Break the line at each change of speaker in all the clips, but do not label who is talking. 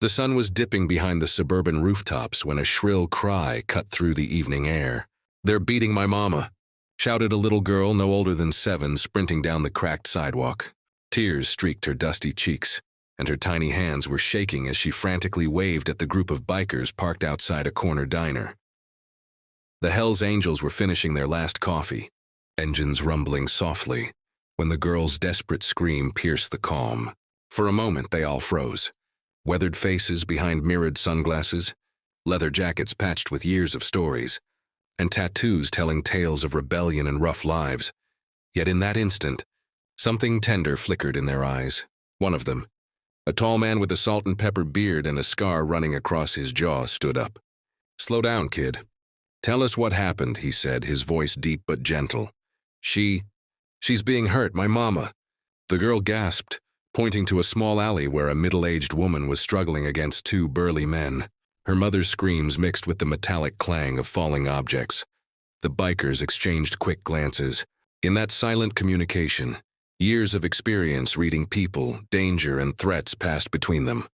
The sun was dipping behind the suburban rooftops when a shrill cry cut through the evening air. "They're beating my mama," shouted a little girl no older than 7, sprinting down the cracked sidewalk. Tears streaked her dusty cheeks, and her tiny hands were shaking as she frantically waved at the group of bikers parked outside a corner diner. The Hells Angels were finishing their last coffee, engines rumbling softly, when the girl's desperate scream pierced the calm. For a moment they all froze. Weathered faces behind mirrored sunglasses, leather jackets patched with years of stories, and tattoos telling tales of rebellion and rough lives. Yet in that instant, something tender flickered in their eyes. One of them, a tall man with a salt and pepper beard and a scar running across his jaw, stood up. "Slow down, kid. Tell us what happened," he said, his voice deep but gentle. She's being hurt, my mama." The girl gasped, pointing to a small alley where a middle-aged woman was struggling against 2 burly men. Her mother's screams mixed with the metallic clang of falling objects. The bikers exchanged quick glances. In that silent communication, years of experience reading people, danger, and threats passed between them.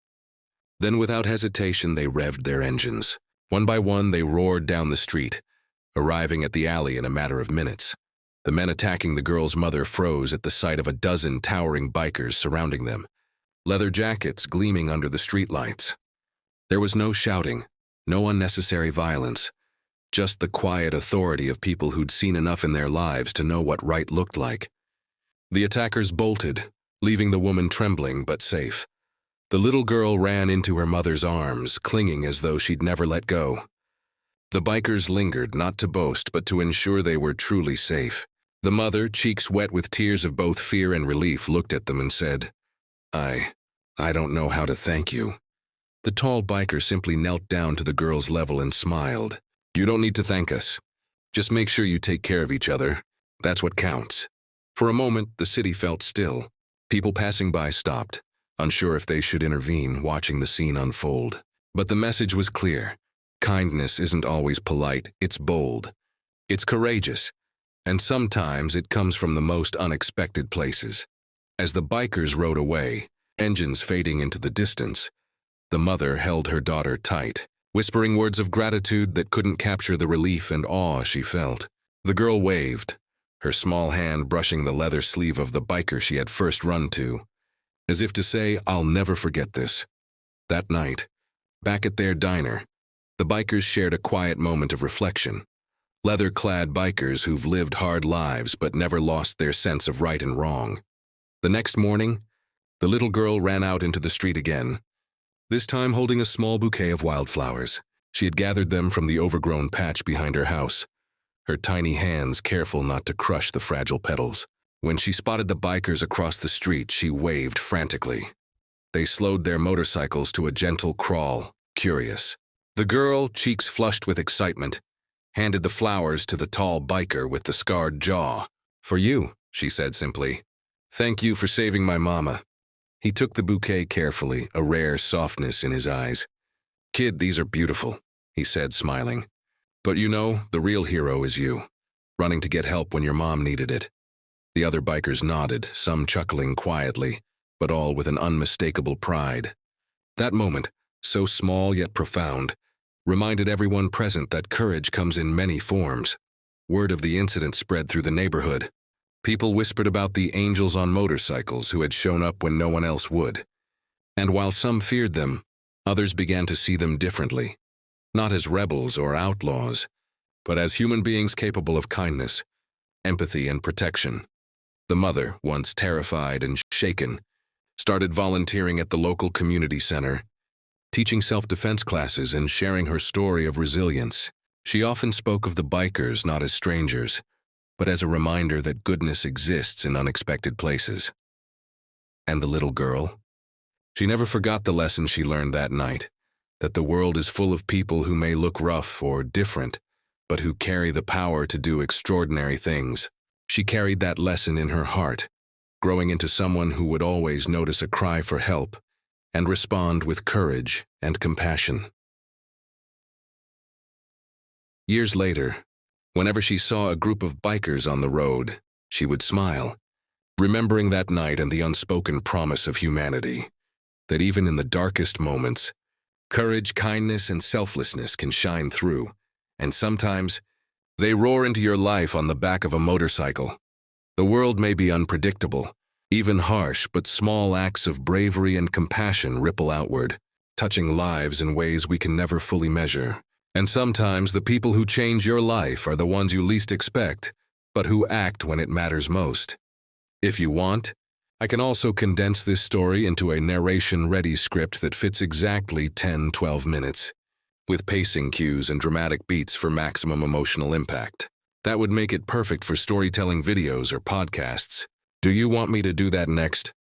Then without hesitation they revved their engines. One by one they roared down the street, arriving at the alley in a matter of minutes. The men attacking the girl's mother froze at the sight of a dozen towering bikers surrounding them, leather jackets gleaming under the streetlights. There was no shouting, no unnecessary violence, just the quiet authority of people who'd seen enough in their lives to know what right looked like. The attackers bolted, leaving the woman trembling but safe. The little girl ran into her mother's arms, clinging as though she'd never let go. The bikers lingered, not to boast, but to ensure they were truly safe. The mother, cheeks wet with tears of both fear and relief, looked at them and said, I don't know how to thank you." The tall biker simply knelt down to the girl's level and smiled. "You don't need to thank us. Just make sure you take care of each other. That's what counts." For a moment, the city felt still. People passing by stopped, unsure if they should intervene, watching the scene unfold. But the message was clear. Kindness isn't always polite, it's bold. It's courageous. And sometimes it comes from the most unexpected places. As the bikers rode away, engines fading into the distance, the mother held her daughter tight, whispering words of gratitude that couldn't capture the relief and awe she felt. The girl waved, her small hand brushing the leather sleeve of the biker she had first run to, as if to say, "I'll never forget this." That night, back at their diner, the bikers shared a quiet moment of reflection. Leather-clad bikers who've lived hard lives but never lost their sense of right and wrong. The next morning, the little girl ran out into the street again, this time holding a small bouquet of wildflowers. She had gathered them from the overgrown patch behind her house, her tiny hands careful not to crush the fragile petals. When she spotted the bikers across the street, she waved frantically. They slowed their motorcycles to a gentle crawl, curious. The girl, cheeks flushed with excitement, handed the flowers to the tall biker with the scarred jaw. "For you," she said simply. "Thank you for saving my mama." He took the bouquet carefully, a rare softness in his eyes. "Kid, these are beautiful," he said, smiling. "But you know, the real hero is you, running to get help when your mom needed it." The other bikers nodded, some chuckling quietly, but all with an unmistakable pride. That moment, so small yet profound, reminded everyone present that courage comes in many forms. Word of the incident spread through the neighborhood. People whispered about the angels on motorcycles who had shown up when no one else would. And while some feared them, others began to see them differently, not as rebels or outlaws, but as human beings capable of kindness, empathy, and protection. The mother, once terrified and shaken, started volunteering at the local community center, teaching self-defense classes and sharing her story of resilience. She often spoke of the bikers not as strangers, but as a reminder that goodness exists in unexpected places. And the little girl? She never forgot the lesson she learned that night, that the world is full of people who may look rough or different, but who carry the power to do extraordinary things. She carried that lesson in her heart, growing into someone who would always notice a cry for help and respond with courage and compassion. Years later, whenever she saw a group of bikers on the road, she would smile, remembering that night and the unspoken promise of humanity, that even in the darkest moments, Courage, kindness, and selflessness can shine through, and sometimes they roar into your life on the back of a motorcycle. The world may be unpredictable, even harsh, but small acts of bravery and compassion ripple outward, touching lives in ways we can never fully measure. And sometimes the people who change your life are the ones you least expect, but who act when it matters most. If you want, I can also condense this story into a narration-ready script that fits exactly 10-12 minutes, with pacing cues and dramatic beats for maximum emotional impact. That would make it perfect for storytelling videos or podcasts. Do you want me to do that next?